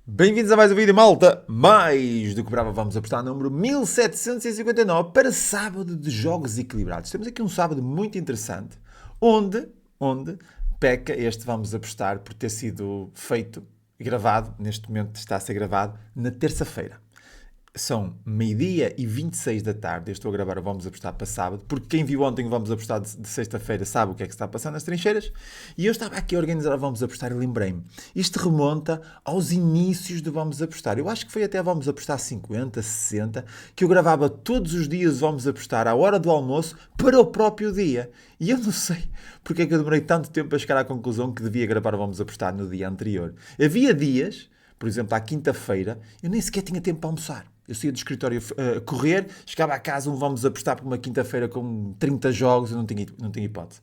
Bem-vindos a mais um vídeo, malta! Mais do que brava, vamos apostar no número 1759 para sábado de jogos equilibrados. Temos aqui um sábado muito interessante, onde peca este vamos apostar por ter sido feito e gravado, neste momento está a ser gravado, na terça-feira. São meio-dia e 26 da tarde. Eu estou a gravar o Vamos Apostar para sábado, porque quem viu ontem o Vamos Apostar de sexta-feira sabe o que é que está passando nas trincheiras. E eu estava aqui a organizar o Vamos Apostar e lembrei-me. Isto remonta aos inícios do Vamos Apostar. Eu acho que foi até Vamos Apostar 50, 60, que eu gravava todos os dias o Vamos Apostar à hora do almoço para o próprio dia. E eu não sei porque é que eu demorei tanto tempo a chegar à conclusão que devia gravar o Vamos Apostar no dia anterior. Havia dias, por exemplo, à quinta-feira, eu nem sequer tinha tempo para almoçar. Eu saía do escritório a correr, chegava a casa, vamos apostar por uma quinta-feira com 30 jogos, eu não tinha hipótese.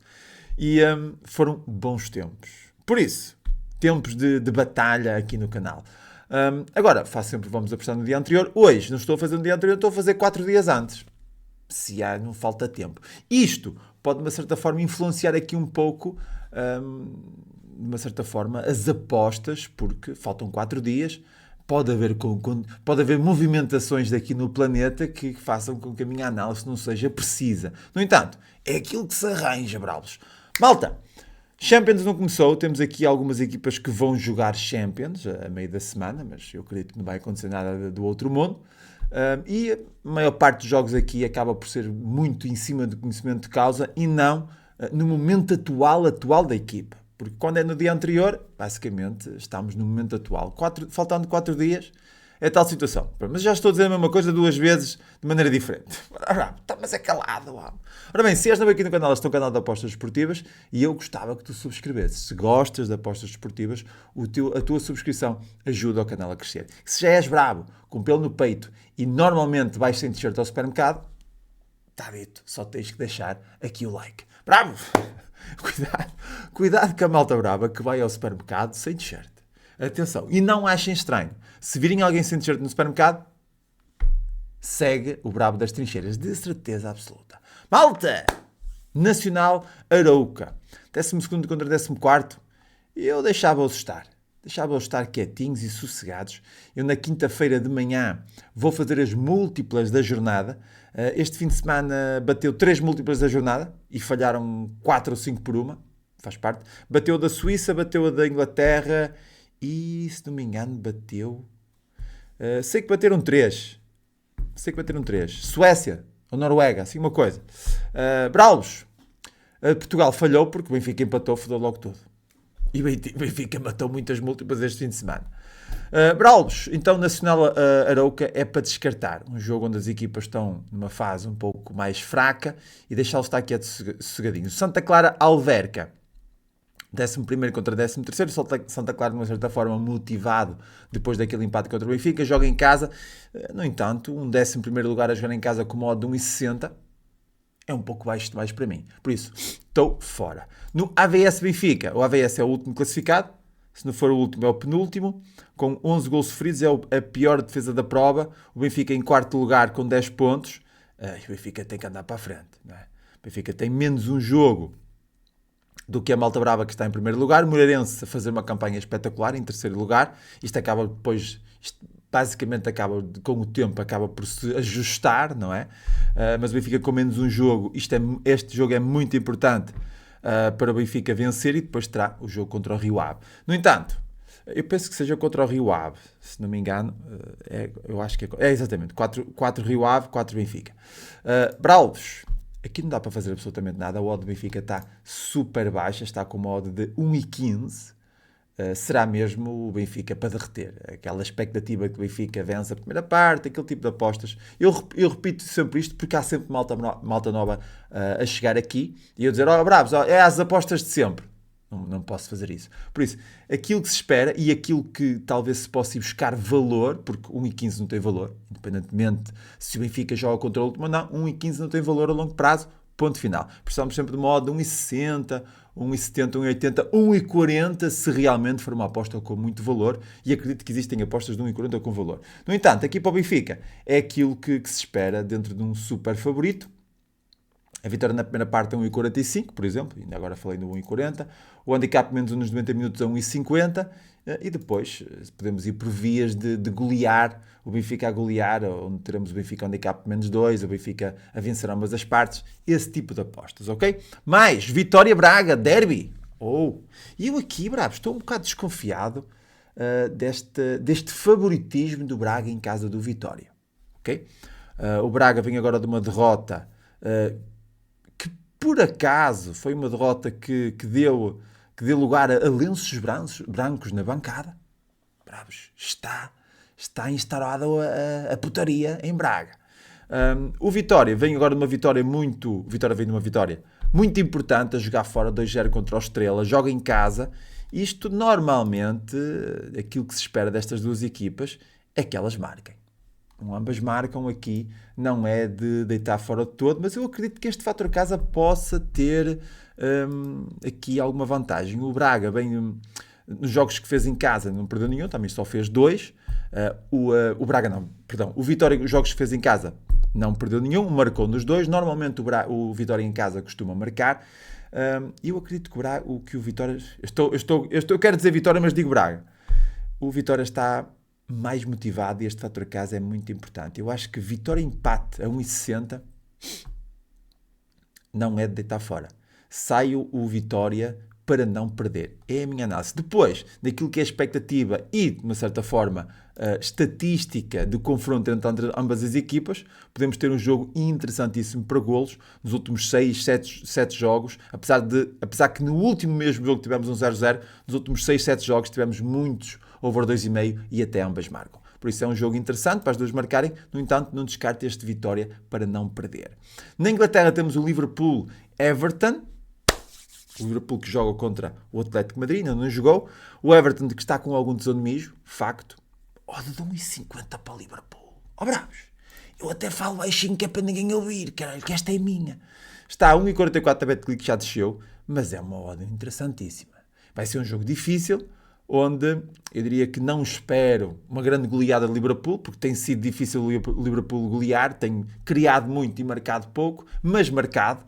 E foram bons tempos. Por isso, tempos de batalha aqui no canal. Agora, faço sempre vamos apostar no dia anterior. Hoje, não estou a fazer no dia anterior, estou a fazer 4 dias antes. Se há, não falta tempo. Isto pode, de uma certa forma, influenciar aqui um pouco, de uma certa forma, as apostas, porque faltam 4 dias. Pode haver movimentações daqui no planeta que façam com que a minha análise não seja precisa. No entanto, é aquilo que se arranja, bravos. Malta, Champions não começou. Temos aqui algumas equipas que vão jogar Champions a meio da semana, mas eu acredito que não vai acontecer nada do outro mundo. E a maior parte dos jogos aqui acaba por ser muito em cima do conhecimento de causa e não no momento atual da equipa. Porque quando é no dia anterior, basicamente, estamos no momento atual. Faltando 4 dias, é tal situação. Mas já estou a dizer a mesma coisa 2 vezes, de maneira diferente. Mas é calado. Ora bem, se és novo aqui no canal, este é um canal de apostas esportivas e eu gostava que tu subscrevesses. Se gostas de apostas esportivas, a tua subscrição ajuda o canal a crescer. Se já és brabo, com pelo no peito e normalmente vais sem t-shirt ao supermercado, está dito, só tens que deixar aqui o like. Bravo! Cuidado com a malta brava que vai ao supermercado sem t-shirt. Atenção, e não achem estranho. Se virem alguém sem t-shirt no supermercado, segue o brabo das trincheiras, de certeza absoluta. Malta! Nacional Arouca. 12º contra 14º. Eu deixava-os estar quietinhos e sossegados. Eu na quinta-feira de manhã vou fazer as múltiplas da jornada. Este fim de semana bateu 3 múltiplas da jornada e falharam 4 ou 5 por uma. Faz parte. Bateu a da Suíça, bateu a da Inglaterra e, se não me engano, bateu... sei que bateram 3. Suécia ou Noruega, assim uma coisa. Braus. Portugal falhou porque o Benfica empatou, fodeu logo tudo. E o Benfica matou muitas múltiplas este fim de semana. Braulos, então Nacional Arouca é para descartar. Um jogo onde as equipas estão numa fase um pouco mais fraca e deixá-los estar quietos sossegadinhos. Santa Clara Alverca. 11º contra 13º. Santa Clara, de uma certa forma, motivado depois daquele empate contra o Benfica. Joga em casa. No entanto, um 11º lugar a jogar em casa com modo de 1,60 é um pouco baixo demais para mim. Por isso, estou fora. No AVS Benfica, o AVS é o último classificado. Se não for o último, é o penúltimo. Com 11 gols sofridos, é a pior defesa da prova. O Benfica em 4º lugar com 10 pontos. O Benfica tem que andar para a frente. Não é? O Benfica tem menos um jogo do que a Malta Brava, que está em 1º lugar. O Moreirense a fazer uma campanha espetacular em 3º lugar. Isto acaba depois... basicamente com o tempo acaba por se ajustar, não é? Mas o Benfica com menos um jogo, este jogo é muito importante para o Benfica vencer e depois terá o jogo contra o Rio Ave. No entanto, eu penso que seja contra o Rio Ave, se não me engano, eu acho que é exatamente, 4 Rio Ave, 4 Benfica. Braulos, aqui não dá para fazer absolutamente nada, a odd do Benfica está super baixa, está com uma odd de 1,15. Será mesmo o Benfica para derreter. Aquela expectativa que o Benfica vence a primeira parte, aquele tipo de apostas. Eu repito sempre isto porque há sempre malta nova a chegar aqui e eu dizer, bravos, é as apostas de sempre. Não posso fazer isso. Por isso, aquilo que se espera e aquilo que talvez se possa ir buscar valor, porque 1,15 não tem valor, independentemente se o Benfica joga contra o último ou não, 1,15 não tem valor a longo prazo, ponto final. Precisamos sempre de uma odd de 1,60, 1,70, 1,80, 1,40 se realmente for uma aposta com muito valor, e acredito que existem apostas de 1,40 com valor. No entanto, aqui para o Benfica é aquilo que se espera dentro de um super favorito. A vitória na primeira parte é 1,45, por exemplo, ainda agora falei no 1,40. O handicap menos nos 90 minutos é 1,50. E depois podemos ir por vias de golear, o Benfica a golear, onde teremos o Benfica handicap menos 2, o Benfica a vencer ambas as partes. Esse tipo de apostas, ok? Mais, Vitória Braga, derby. E eu aqui, bravo, estou um bocado desconfiado deste favoritismo do Braga em casa do Vitória, ok? O Braga vem agora de uma derrota que por acaso foi uma derrota que deu lugar a lenços brancos na bancada. Bravos, está instaurada a putaria em Braga. O Vitória vem agora de uma vitória muito... O Vitória vem de uma vitória muito importante, a jogar fora 2-0 contra o Estrela, joga em casa. Isto, normalmente, aquilo que se espera destas duas equipas é que elas marquem. Ambas marcam aqui, não é de deitar fora de todo, mas eu acredito que este fator casa possa ter aqui alguma vantagem. O Braga, bem, nos jogos que fez em casa, não perdeu nenhum, também só fez 2. O Braga não, perdão, o Vitória, os jogos que fez em casa, não perdeu nenhum, marcou nos 2. Normalmente o Vitória em casa costuma marcar. Eu acredito que o Vitória... Eu quero dizer Vitória, mas digo Braga. O Vitória está mais motivado e este fator casa é muito importante. Eu acho que Vitória empate a 1,60 não é de deitar fora. Sai o Vitória para não perder. É a minha análise. Depois, daquilo que é a expectativa e, de uma certa forma, estatística do confronto entre ambas as equipas, podemos ter um jogo interessantíssimo para golos nos últimos 6, 7 jogos, apesar que no último mesmo jogo tivemos um 0-0, nos últimos 6, 7 jogos tivemos muitos over 2,5 e até ambas marcam. Por isso é um jogo interessante para as duas marcarem, no entanto não descarte este Vitória para não perder. Na Inglaterra temos o Liverpool-Everton, o Liverpool que joga contra o Atlético Madrid, ainda não jogou, o Everton que está com algum tesão de mijo, facto, odd de 1,50 para o Liverpool. Bravos, eu até falo baixinho que é para ninguém ouvir, caralho, que esta é minha. Está a 1,44 a BetClick, já desceu, mas é uma odd interessantíssima. Vai ser um jogo difícil, onde eu diria que não espero uma grande goleada de Liverpool, porque tem sido difícil o Liverpool golear, tem criado muito e marcado pouco, mas marcado.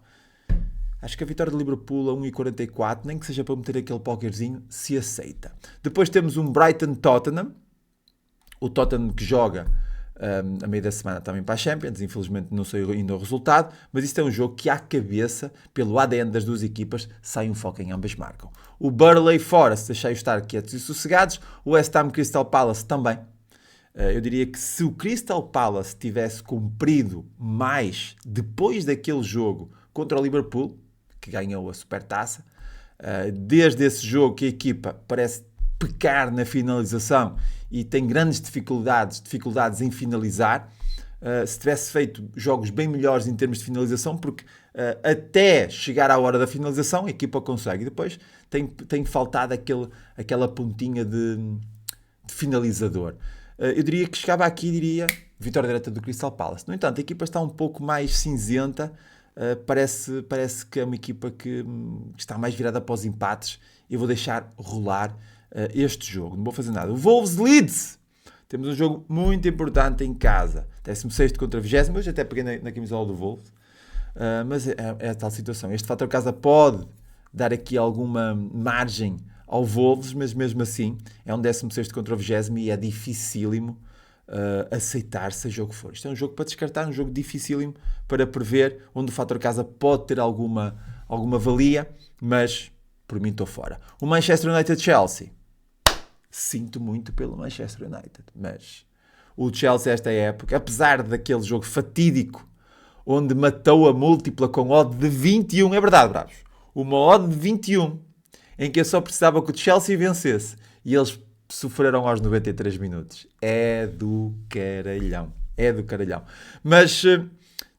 Acho que a vitória de Liverpool a 1,44, nem que seja para meter aquele póquerzinho, se aceita. Depois temos um Brighton-Tottenham, o Tottenham que joga a meio da semana também para a Champions, infelizmente não sei ainda o resultado, mas isto é um jogo que à cabeça, pelo ADN das duas equipas, sai um foco em ambas marcam. O Burnley Forest deixei estar quietos e sossegados, o West Ham Crystal Palace também. Eu diria que se o Crystal Palace tivesse cumprido mais depois daquele jogo contra o Liverpool, que ganhou a Supertaça, desde esse jogo que a equipa parece pecar na finalização e tem grandes dificuldades em finalizar, se tivesse feito jogos bem melhores em termos de finalização, porque até chegar à hora da finalização a equipa consegue, e depois tem faltado aquela pontinha de finalizador. Eu diria que chegava aqui, vitória direta do Crystal Palace. No entanto, a equipa está um pouco mais cinzenta, parece que é uma equipa que está mais virada para os empates. Eu vou deixar rolar este jogo, não vou fazer nada. O Wolves Leeds, temos um jogo muito importante em casa, 16º contra 20º, hoje até peguei na camisola do Wolves, mas é a tal situação. Este fator casa pode dar aqui alguma margem ao Wolves, mas mesmo assim é um 16º contra o 20º e é dificílimo aceitar, seja o que for. Isto é um jogo para descartar, um jogo dificílimo para prever, onde o fator casa pode ter alguma valia, mas por mim estou fora. O Manchester United-Chelsea, sinto muito pelo Manchester United, mas o Chelsea esta época, apesar daquele jogo fatídico onde matou a múltipla com odd de 21, é verdade, bravos, uma odd de 21, em que eu só precisava que o Chelsea vencesse e eles sofreram aos 93 minutos. É do caralhão. Mas,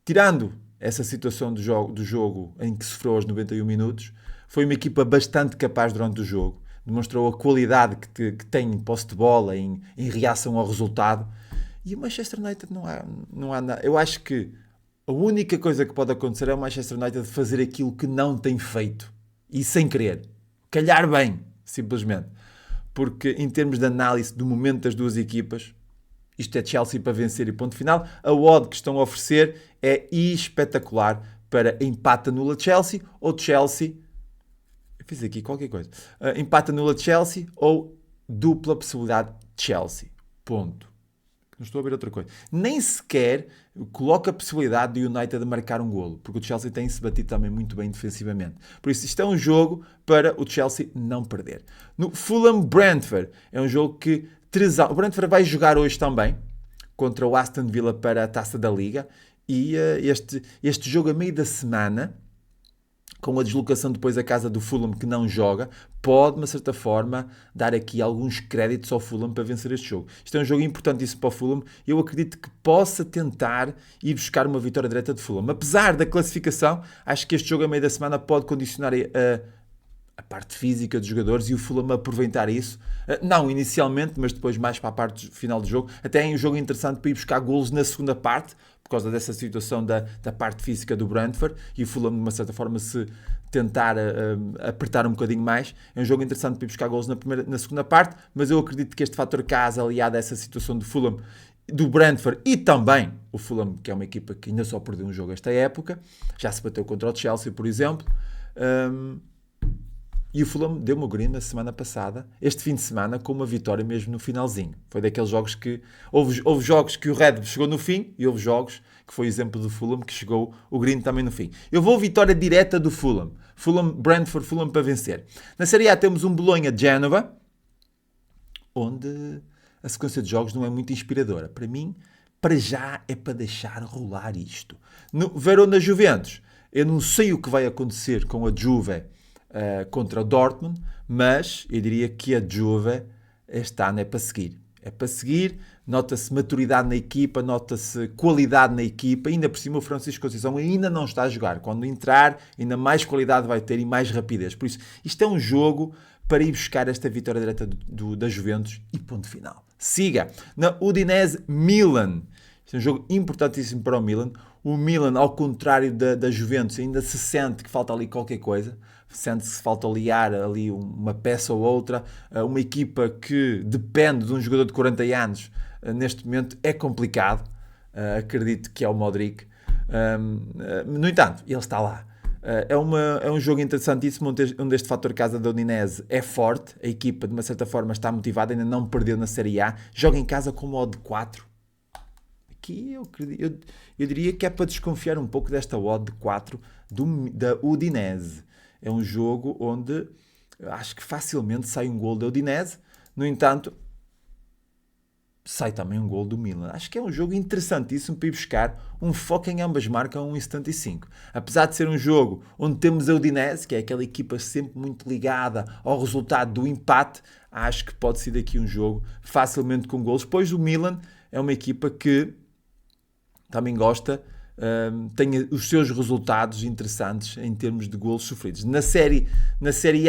tirando essa situação do jogo em que sofreu aos 91 minutos, foi uma equipa bastante capaz durante o jogo. Demonstrou a qualidade que tem em posse de bola, em reação ao resultado. E o Manchester United não há nada. Eu acho que a única coisa que pode acontecer é o Manchester United fazer aquilo que não tem feito. E sem querer. Calhar bem, simplesmente. Porque em termos de análise do momento das duas equipas, isto é Chelsea para vencer e ponto final. A odd que estão a oferecer é espetacular para empate anula Chelsea, ou Chelsea... Eu fiz aqui qualquer coisa. Empate anula Chelsea, ou dupla possibilidade Chelsea. Ponto. Não estou a ver outra coisa. Nem sequer coloca a possibilidade do United marcar um golo, porque o Chelsea tem-se batido também muito bem defensivamente. Por isso, isto é um jogo para o Chelsea não perder. No Fulham-Brentford, é um jogo que... O Brentford vai jogar hoje também, contra o Aston Villa para a Taça da Liga, e este jogo a meio da semana, com a deslocação depois à casa do Fulham, que não joga, pode, de uma certa forma, dar aqui alguns créditos ao Fulham para vencer este jogo. Isto é um jogo importantíssimo para o Fulham. Eu acredito que possa tentar ir buscar uma vitória direta de Fulham. Apesar da classificação, acho que este jogo a meio da semana pode condicionar a parte física dos jogadores e o Fulham aproveitar isso. Não inicialmente, mas depois mais para a parte final do jogo. Até é um jogo interessante para ir buscar golos na segunda parte, por causa dessa situação da parte física do Brentford, e o Fulham, de uma certa forma, se tentar apertar um bocadinho mais. É um jogo interessante para ir buscar golos na segunda parte, mas eu acredito que este fator casa, aliado a essa situação do Fulham, do Brentford, e também o Fulham, que é uma equipa que ainda só perdeu um jogo esta época, já se bateu contra o Chelsea, por exemplo, e o Fulham deu uma green na semana passada, este fim de semana, com uma vitória mesmo no finalzinho. Foi daqueles jogos que... Houve jogos que o Red chegou no fim, e houve jogos que foi o exemplo do Fulham, que chegou o green também no fim. Eu vou vitória direta do Fulham. Brentford, Fulham para vencer. Na Série A temos um Bolonha-Génova, onde a sequência de jogos não é muito inspiradora. Para mim, para já, é para deixar rolar isto. No Verona-Juventus, eu não sei o que vai acontecer com a Juve contra o Dortmund, mas eu diria que a Juve este ano é para seguir. É para seguir, nota-se maturidade na equipa, nota-se qualidade na equipa, ainda por cima o Francisco Conceição ainda não está a jogar. Quando entrar, ainda mais qualidade vai ter e mais rapidez. Por isso, isto é um jogo para ir buscar esta vitória direta da Juventus e ponto final. Siga, na Udinese-Milan. Este é um jogo importantíssimo para o Milan. O Milan, ao contrário da Juventus, ainda se sente que falta ali qualquer coisa. Sente-se que falta aliar ali uma peça ou outra. Uma equipa que depende de um jogador de 40 anos, neste momento, é complicado. Acredito que é o Modric. No entanto, ele está lá. É um jogo interessantíssimo, onde este fator casa da Udinese é forte. A equipa, de uma certa forma, está motivada, ainda não perdeu na Série A. Joga em casa com odd de 4. Aqui eu diria que é para desconfiar um pouco desta odd de 4 da Udinese. É um jogo onde acho que facilmente sai um gol da Udinese. No entanto, sai também um gol do Milan. Acho que é um jogo interessantíssimo para ir buscar um foco em ambas marcas a 1,75. Apesar de ser um jogo onde temos a Udinese, que é aquela equipa sempre muito ligada ao resultado do empate, acho que pode ser daqui um jogo facilmente com golos. Pois o Milan é uma equipa que também gosta, tem os seus resultados interessantes em termos de golos sofridos. Na série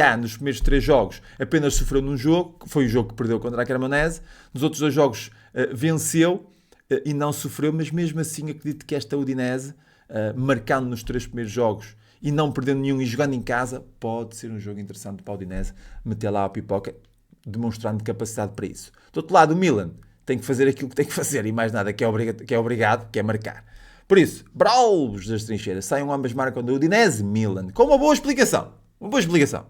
A, nos primeiros 3 jogos, apenas sofreu num jogo, que foi o jogo que perdeu contra a Cremonese. Nos outros 2 jogos venceu e não sofreu, mas mesmo assim acredito que esta Udinese, marcando nos 3 primeiros jogos e não perdendo nenhum e jogando em casa, pode ser um jogo interessante para a Udinese meter lá a pipoca, demonstrando capacidade para isso. Do outro lado, o Milan tem que fazer aquilo que tem que fazer e mais nada, que é obrigado, que é marcar. Por isso, bravos das trincheiras, saiam ambas marcam da Udinese, Milan, com uma boa explicação. Uma boa explicação.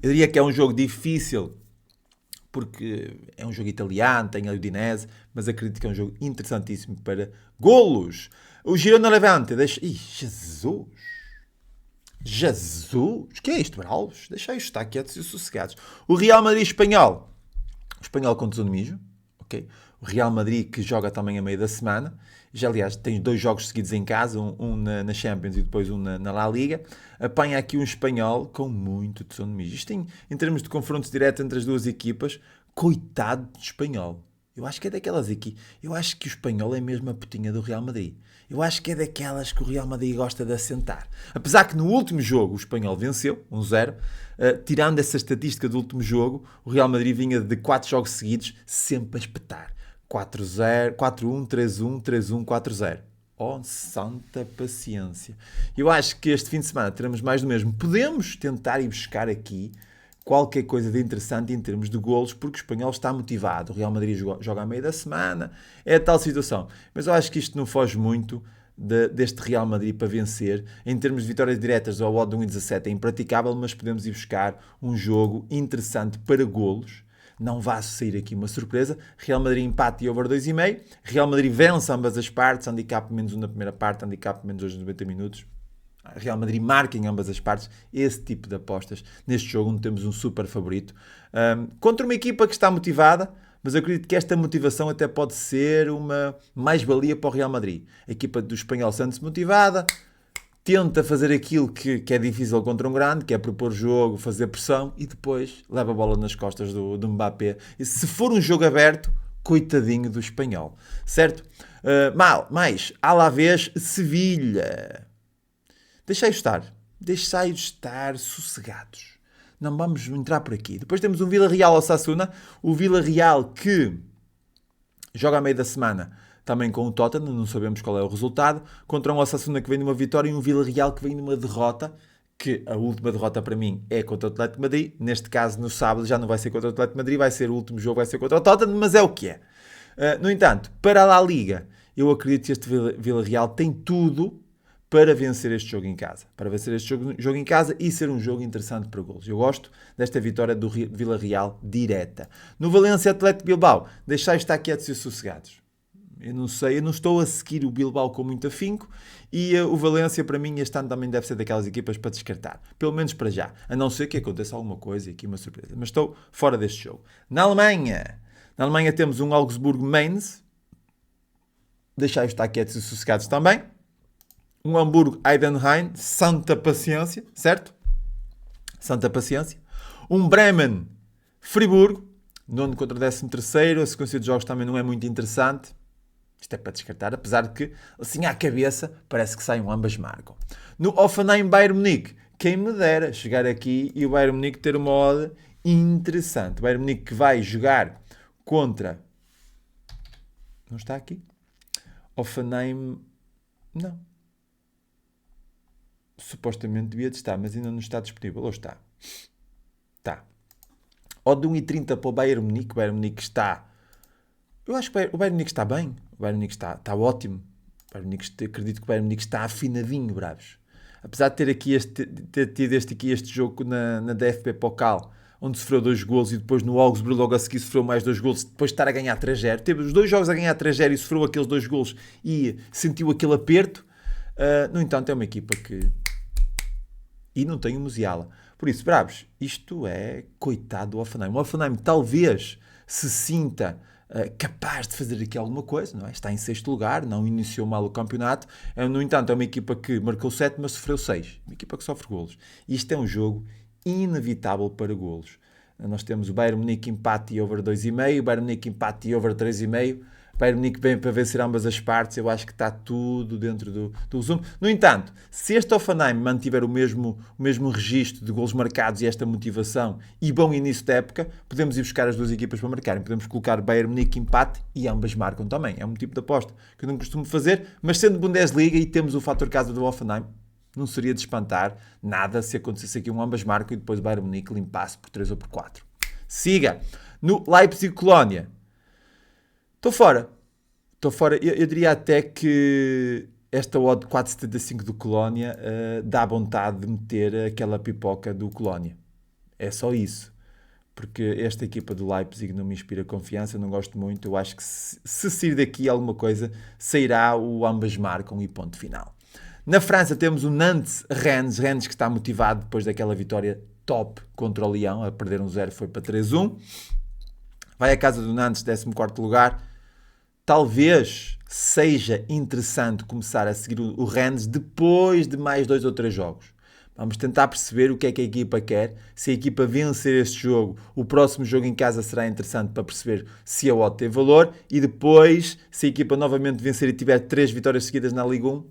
Eu diria que é um jogo difícil, porque é um jogo italiano, tem a Udinese, mas acredito que é um jogo interessantíssimo para golos. O Girona Levante, deixa... Ih, Jesus! Jesus! Que é isto, bravos? Deixa-os estar quietos e sossegados. O Real Madrid Espanhol. O Espanhol contra o Mijo, ok? O Real Madrid, que joga também a meio da semana. Já, aliás, tem 2 jogos seguidos em casa, um na Champions e depois um na La Liga. Apanha aqui um Espanhol com muito de sono mijo. Isto em termos de confrontos diretos entre as duas equipas, coitado de Espanhol. Eu acho que é daquelas aqui. Eu acho que o Espanhol é mesmo a putinha do Real Madrid. Eu acho que é daquelas que o Real Madrid gosta de assentar. Apesar que no último jogo o Espanhol venceu, 1-0. Tirando essa estatística do último jogo, o Real Madrid vinha de 4 jogos seguidos, sempre a espetar. 4-0, 4-1, 3-1, 3-1, 4-0. Oh, santa paciência. Eu acho que este fim de semana teremos mais do mesmo. Podemos tentar ir buscar aqui qualquer coisa de interessante em termos de golos, porque o Espanhol está motivado. O Real Madrid joga à meia da semana. É a tal situação. Mas eu acho que isto não foge muito deste Real Madrid para vencer. Em termos de vitórias diretas, o odd de 1,17 é impraticável, mas podemos ir buscar um jogo interessante para golos. Não vai sair aqui uma surpresa. Real Madrid empate e over 2,5. Real Madrid vence ambas as partes. Handicap menos 1 na primeira parte, handicap menos 2 nos 90 minutos. Real Madrid marca em ambas as partes. Esse tipo de apostas. Neste jogo onde temos um super favorito. Contra uma equipa que está motivada, mas eu acredito que esta motivação até pode ser uma mais-valia para o Real Madrid. A equipa do Espanhol sente-se motivada, tenta fazer aquilo que é difícil contra um grande, que é propor jogo, fazer pressão, e depois leva a bola nas costas do Mbappé. E se for um jogo aberto, coitadinho do Espanhol. Certo? Mais, Alavés, Sevilha. Deixai-os estar sossegados. Não vamos entrar por aqui. Depois temos um Vila Real Osasuna. O Vila Real que joga a meio da semana também com o Tottenham. Não sabemos qual é o resultado. Contra um Osasuna que vem numa vitória e um Vila Real que vem numa derrota. Que a última derrota para mim é contra o Atlético de Madrid. Neste caso, no sábado, já não vai ser contra o Atlético de Madrid. Vai ser o último jogo, vai ser contra o Tottenham. Mas é o que é. No entanto, para a La Liga, eu acredito que este Vila Real tem tudo para vencer este jogo em casa. Para vencer este jogo em casa e ser um jogo interessante para golos. Eu gosto desta vitória do Vila Real direta. No Valência Atlético Bilbao, deixai estar quietos e sossegados. Eu não estou a seguir o Bilbao com muito afinco e o Valência, para mim, este ano também deve ser daquelas equipas para descartar. Pelo menos para já. A não ser que aconteça alguma coisa e aqui uma surpresa. Mas estou fora deste jogo. Na Alemanha temos um Augsburg-Mainz. Deixai estar quietos e sossegados também. Um Hamburgo-Heidenheim, santa paciência, certo? Santa paciência. Um Bremen-Friburgo, 9º contra 13º, a sequência de jogos também não é muito interessante. Isto é para descartar, apesar de que, assim à cabeça, parece que saiam ambas marcam. No Hoffenheim-Bayern Munique, quem me dera chegar aqui e o Bayern Munique ter uma odd interessante. O Bayern Munique que vai jogar contra... Não está aqui? Hoffenheim... Não. Supostamente devia de estar, mas ainda não está disponível. Ou está? Está. Odd de 1,30 para o Bayern Munique. O Bayern Munique está... Eu acho que o Bayern Munique está bem. O Bayern Munique está ótimo. Acredito que o Bayern Munique está afinadinho, bravos. Apesar de ter tido este jogo na DFB Pokal, onde sofreu 2 golos e depois no Augsburg logo a seguir sofreu mais 2 golos, depois de estar a ganhar 3-0. Teve os 2 jogos a ganhar 3-0 e sofreu aqueles 2 golos e sentiu aquele aperto. No entanto, é uma equipa que... E não tem o Musiala. Por isso, bravos, isto é coitado do Hoffenheim. O Hoffenheim talvez se sinta capaz de fazer aqui alguma coisa, não é? Está em 6º lugar, não iniciou mal o campeonato. No entanto, é uma equipa que marcou 7, mas sofreu 6. Uma equipa que sofre golos. E isto é um jogo inevitável para golos. Nós temos o Bayern Munique empate e over 2,5, o Bayern Munique empate e over 3,5. O Bayern Munique vem para vencer ambas as partes. Eu acho que está tudo dentro do zoom. No entanto, se este Hoffenheim mantiver o mesmo registro de golos marcados e esta motivação e bom início da época, podemos ir buscar as duas equipas para marcarem. Podemos colocar Bayern Munique empate e ambas marcam também. É um tipo de aposta que eu não costumo fazer, mas sendo Bundesliga e temos o fator casa do Hoffenheim, não seria de espantar nada se acontecesse aqui um ambas marcam e depois o Bayern Munique limpasse por 3 ou por 4. Siga. No Leipzig-Colónia. Estou fora. Eu diria até que esta odd 4,75 do Colónia dá vontade de meter aquela pipoca do Colónia. É só isso. Porque esta equipa do Leipzig não me inspira confiança, eu não gosto muito. Eu acho que se sair daqui alguma coisa, sairá o ambas marcam e ponto final. Na França temos o Nantes-Rennes. Rennes que está motivado depois daquela vitória top contra o Lyon. A perder 1-0 foi para 3-1. Vai à casa do Nantes, 14º lugar. Talvez seja interessante começar a seguir o Rennes depois de mais 2 ou 3 jogos. Vamos tentar perceber o que é que a equipa quer. Se a equipa vencer este jogo, o próximo jogo em casa será interessante para perceber se a odd tem valor. E depois, se a equipa novamente vencer e tiver 3 vitórias seguidas na Liga 1,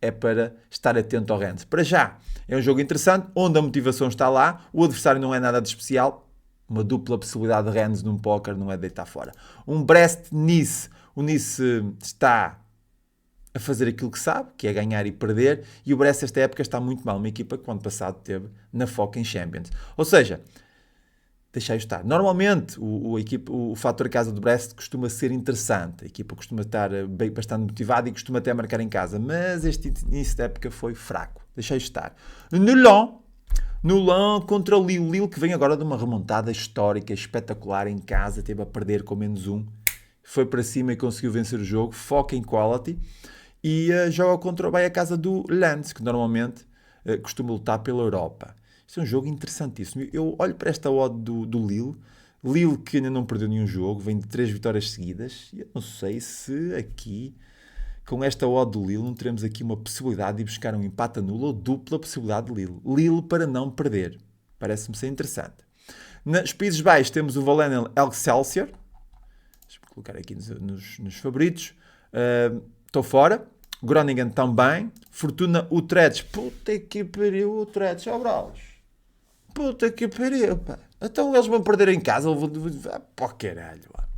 é para estar atento ao Rennes. Para já, é um jogo interessante, onde a motivação está lá. O adversário não é nada de especial. Uma dupla possibilidade de Rennes num póquer não é deitar fora. Um Brest-Nice. O Nice está a fazer aquilo que sabe, que é ganhar e perder, e o Brest esta época está muito mal. Uma equipa que o ano passado teve na foca em Champions. Ou seja, deixei estar. Normalmente, o fator casa do Brest costuma ser interessante. A equipa costuma estar bastante motivada e costuma até marcar em casa. Mas este início da época foi fraco. Deixei estar. No contra o Lille. Lille que vem agora de uma remontada histórica, espetacular em casa. Teve a perder com -1. Foi para cima e conseguiu vencer o jogo. Foca em quality. E vai à casa do Lens, que normalmente costuma lutar pela Europa. Isto é um jogo interessantíssimo. Eu olho para esta odd do Lille. Lille que ainda não perdeu nenhum jogo, vem de 3 vitórias seguidas. E eu não sei se aqui, com esta odd do Lille, não teremos aqui uma possibilidade de buscar um empate nulo ou dupla possibilidade de Lille. Lille para não perder. Parece-me ser interessante. Nos Países Baixos temos o Valencia Excelsior. Deixa-me colocar aqui nos favoritos. Estou fora. Groningen também. Fortuna Utrecht. Puta que pariu, Utrecht. Abraços. Puta que pariu, pá. Então eles vão perder em casa. Pô, caralho. Pá.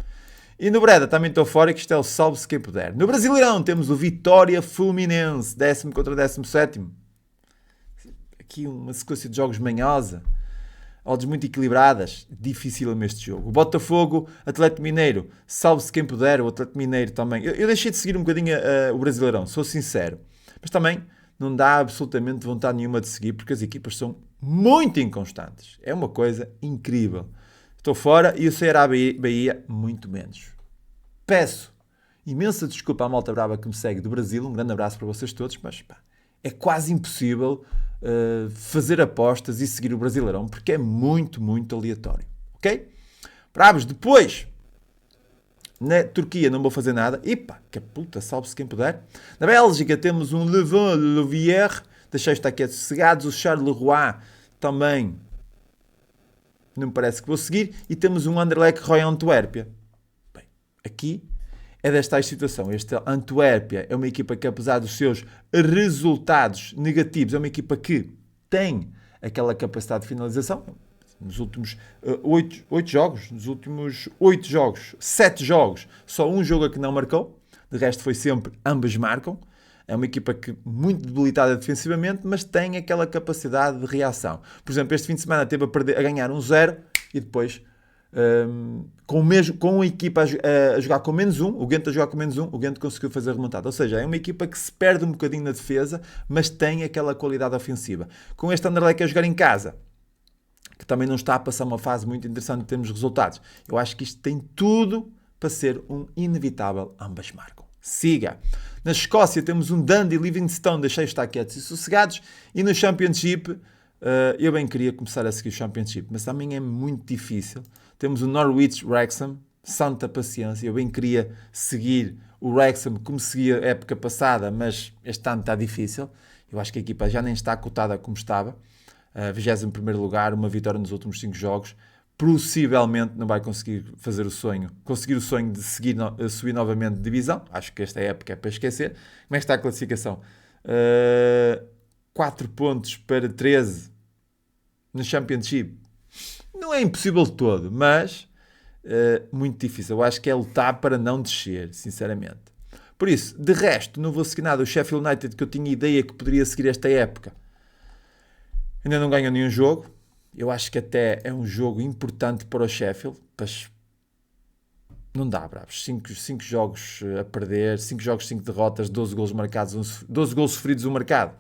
E no Breda também estou fora, que isto é o salve-se quem puder. No Brasileirão temos o Vitória Fluminense. 10º contra 17º. Aqui uma sequência de jogos manhosa. Odds muito equilibradas, difícil este jogo. O Botafogo, Atlético Mineiro, salve-se quem puder, o Atlético Mineiro também. Eu deixei de seguir um bocadinho o Brasileirão, sou sincero. Mas também não dá absolutamente vontade nenhuma de seguir, porque as equipas são muito inconstantes. É uma coisa incrível. Estou fora e o Ceará Bahia, muito menos. Peço imensa desculpa à malta brava que me segue do Brasil, um grande abraço para vocês todos, mas pá, é quase impossível fazer apostas e seguir o Brasileirão, porque é muito, muito aleatório. Ok? Bravos, depois, na Turquia não vou fazer nada. Epa, que puta, salve-se quem puder. Na Bélgica temos um Louvière, deixei estar aqui sossegados. O Charleroi também não me parece que vou seguir. E temos um Anderlecht Royal Antuérpia. Bem, aqui é desta situação. Este Antuérpia é uma equipa que, apesar dos seus resultados negativos, é uma equipa que tem aquela capacidade de finalização. Nos últimos 8 jogos, nos últimos 8 jogos, 7 jogos, só um jogo a que não marcou. De resto foi sempre ambas marcam. É uma equipa que muito debilitada defensivamente, mas tem aquela capacidade de reação. Por exemplo, este fim de semana teve a ganhar 1-0 e depois com a equipa a jogar com -1, o Ghent a jogar com -1, o Ghent conseguiu fazer a remontada. Ou seja, é uma equipa que se perde um bocadinho na defesa, mas tem aquela qualidade ofensiva. Com este Anderlecht a jogar em casa, que também não está a passar uma fase muito interessante em termos de resultados, eu acho que isto tem tudo para ser um inevitável ambas marcam. Siga! Na Escócia temos um Dundee Livingstone, deixei estar quietos e sossegados, e no Championship, eu bem queria começar a seguir o Championship, mas também é muito difícil. Temos o Norwich Wrexham, santa paciência. Eu bem queria seguir o Wrexham como seguia a época passada, mas este ano está difícil. Eu acho que a equipa já nem está cotada como estava. 21º lugar, uma vitória nos últimos 5 jogos. Possivelmente não vai conseguir conseguir o sonho de subir novamente de divisão. Acho que esta época é para esquecer. Como é que está a classificação? 4 pontos para 13 no Championship. Não é impossível de todo, mas muito difícil. Eu acho que é lutar para não descer, sinceramente. Por isso, de resto, não vou seguir nada. O Sheffield United, que eu tinha ideia que poderia seguir esta época, ainda não ganhou nenhum jogo. Eu acho que até é um jogo importante para o Sheffield. Mas não dá, bravos. 5 jogos a perder, 5 jogos, 5 derrotas, 12 golos marcados, 12 golos sofridos, 1 marcado.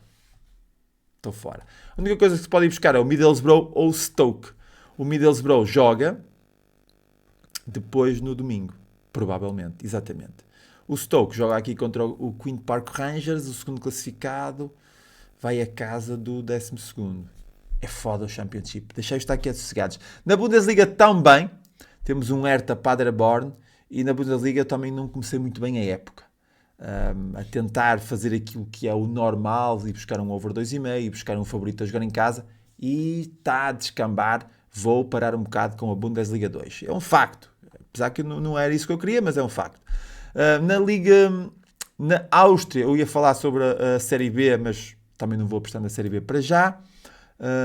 Estou fora. A única coisa que se pode ir buscar é o Middlesbrough ou o Stoke. O Middlesbrough joga depois no domingo, provavelmente, exatamente. O Stoke joga aqui contra o Queen Park Rangers, o segundo classificado, vai à casa do 12º. É foda o Championship. Deixei estar aqui sossegados. Na Bundesliga também temos um Hertha Paderborn e na Bundesliga eu também não comecei muito bem a época. A tentar fazer aquilo que é o normal e buscar um over 2,5 e buscar um favorito a jogar em casa e está a descambar. Vou parar um bocado com a Bundesliga 2. É um facto. Apesar que não era isso que eu queria, mas é um facto. Na Áustria, eu ia falar sobre a Série B, mas também não vou apostar na Série B para já.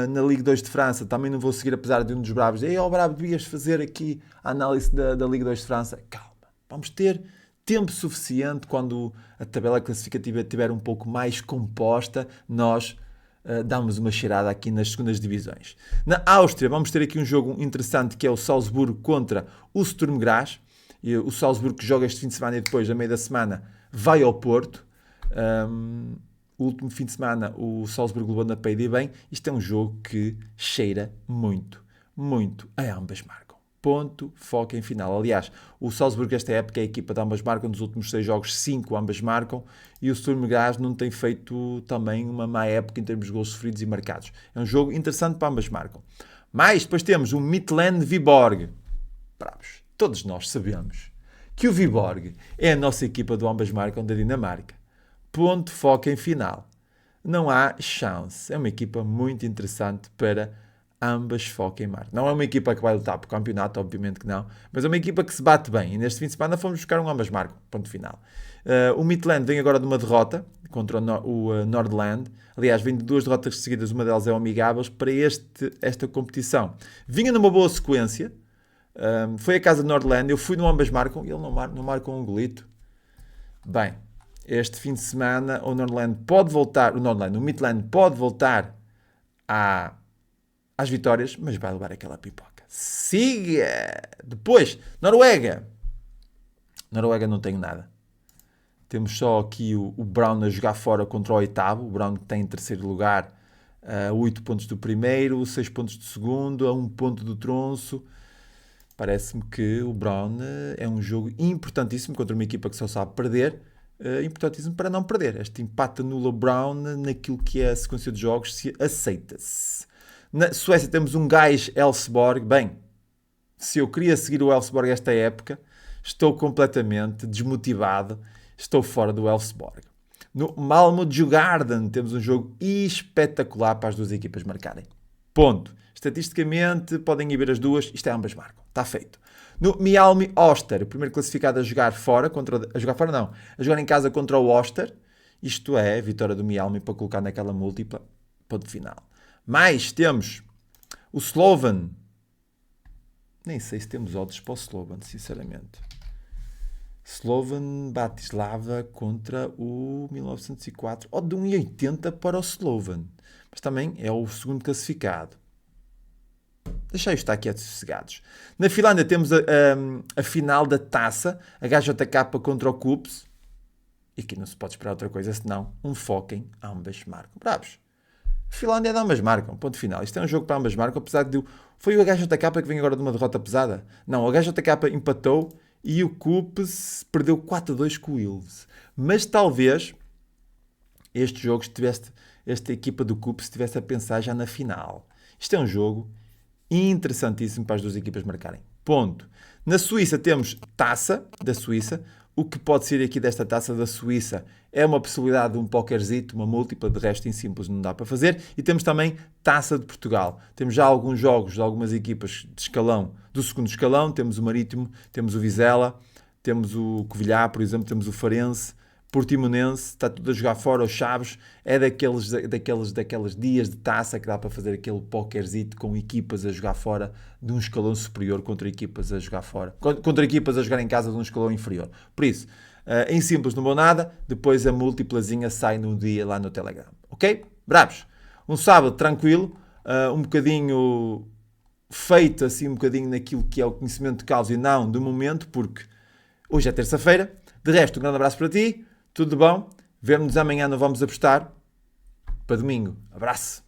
Na Liga 2 de França, também não vou seguir, apesar de um dos bravos dizer, Bravo, devias fazer aqui a análise da Liga 2 de França. Calma, vamos ter tempo suficiente quando a tabela classificativa estiver um pouco mais composta, nós damos uma cheirada aqui nas segundas divisões. Na Áustria vamos ter aqui um jogo interessante que é o Salzburgo contra o Sturm Graz. E o Salzburgo que joga este fim de semana e depois, a meio da semana, vai ao Porto. O último fim de semana o Salzburgo levou na peida e bem. Isto é um jogo que cheira muito, muito a ambas marcam. Ponto, foco em final. Aliás, o Salzburgo esta época é a equipa de ambas marcam. Nos últimos 6 jogos, 5 ambas marcam. E o Sturm Graz não tem feito também uma má época em termos de gols sofridos e marcados. É um jogo interessante para ambas marcam. Mas depois temos o Midtjylland Viborg. Bravos. Todos nós sabemos que o Viborg é a nossa equipa do ambas marcam da Dinamarca. Ponto, foco em final. Não há chance. É uma equipa muito interessante para ambas foco em marca. Não é uma equipa que vai lutar por campeonato, obviamente que não, mas é uma equipa que se bate bem. E neste fim de semana fomos buscar um ambas marcam. Ponto final. O Midtjylland vem agora de uma derrota contra o Nordland. Aliás, vem de 2 derrotas seguidas, uma delas é o Amigáveis, para esta competição. Vinha numa boa sequência. Foi a casa de Nordland. Eu fui no ambas marcam e ele não marcou um golito. Bem, este fim de semana o Midtjylland pode voltar às vitórias, mas vai levar aquela pipoca. Siga! Depois, Noruega não tenho nada. Temos só aqui o Brown a jogar fora contra o oitavo. O Brown que tem em terceiro lugar, 8 pontos do primeiro, 6 pontos do segundo, a 1 ponto do Tronço. Parece-me que o Brown é um jogo importantíssimo contra uma equipa que só sabe perder. Importantíssimo para não perder. Este empate anula o Brown naquilo que é a sequência de jogos, se aceita-se. Na Suécia temos um Gais Elfsborg. Bem, se eu queria seguir o Elfsborg esta época, estou completamente desmotivado. Estou fora do Elfsborg. No Malmö Djurgården temos um jogo espetacular para as duas equipas marcarem. Ponto. Estatisticamente, podem ir ver as duas. Isto é ambas marcam. Está feito. No Mjällby Oster, o primeiro classificado a jogar fora, a jogar em casa contra o Oster. Isto é, a vitória do Mjällby para colocar naquela múltipla. Ponto final. Mais temos o Slovan. Nem sei se temos odds para o Slovan, sinceramente. Slovan Bratislava contra o 1904. Odd de 1,80 para o Slovan. Mas também é o segundo classificado. Deixai-os estar quietos e sossegados. Na Finlândia temos a final da taça. A HJK contra o KuPS. E aqui não se pode esperar outra coisa senão um foco em ambas marcam. Bravos. A Finlândia é de ambas marcam. Ponto final. Isto é um jogo para ambas marcam. Apesar de... Foi o HJK que vem agora de uma derrota pesada? Não, o HJK empatou e o KuPS perdeu 4-2 com o Ilves. Mas talvez este jogo esta equipa do KuPS estivesse a pensar já na final. Isto é um jogo interessantíssimo para as duas equipas marcarem. Ponto. Na Suíça temos taça da Suíça. O que pode ser aqui desta taça da Suíça é uma possibilidade de um pokerzito, uma múltipla, de resto em simples não dá para fazer. E temos também taça de Portugal. Temos já alguns jogos de algumas equipas de escalão, do segundo escalão. Temos o Marítimo, temos o Vizela, temos o Covilhã, por exemplo, temos o Farense, Portimonense, está tudo a jogar fora, os Chaves. É daqueles dias de taça que dá para fazer aquele pokerzito com equipas a jogar fora de um escalão superior contra equipas a jogar fora, contra equipas a jogar em casa de um escalão inferior. Por isso, em simples não vou nada, depois a múltiplazinha sai no dia lá no Telegram. Ok? Bravos! Um sábado tranquilo, um bocadinho feito assim, um bocadinho naquilo que é o conhecimento de causa e não do momento, porque hoje é terça-feira. De resto, um grande abraço para ti. Tudo bom? Vemo-nos amanhã, não vamos apostar. Para domingo. Abraço.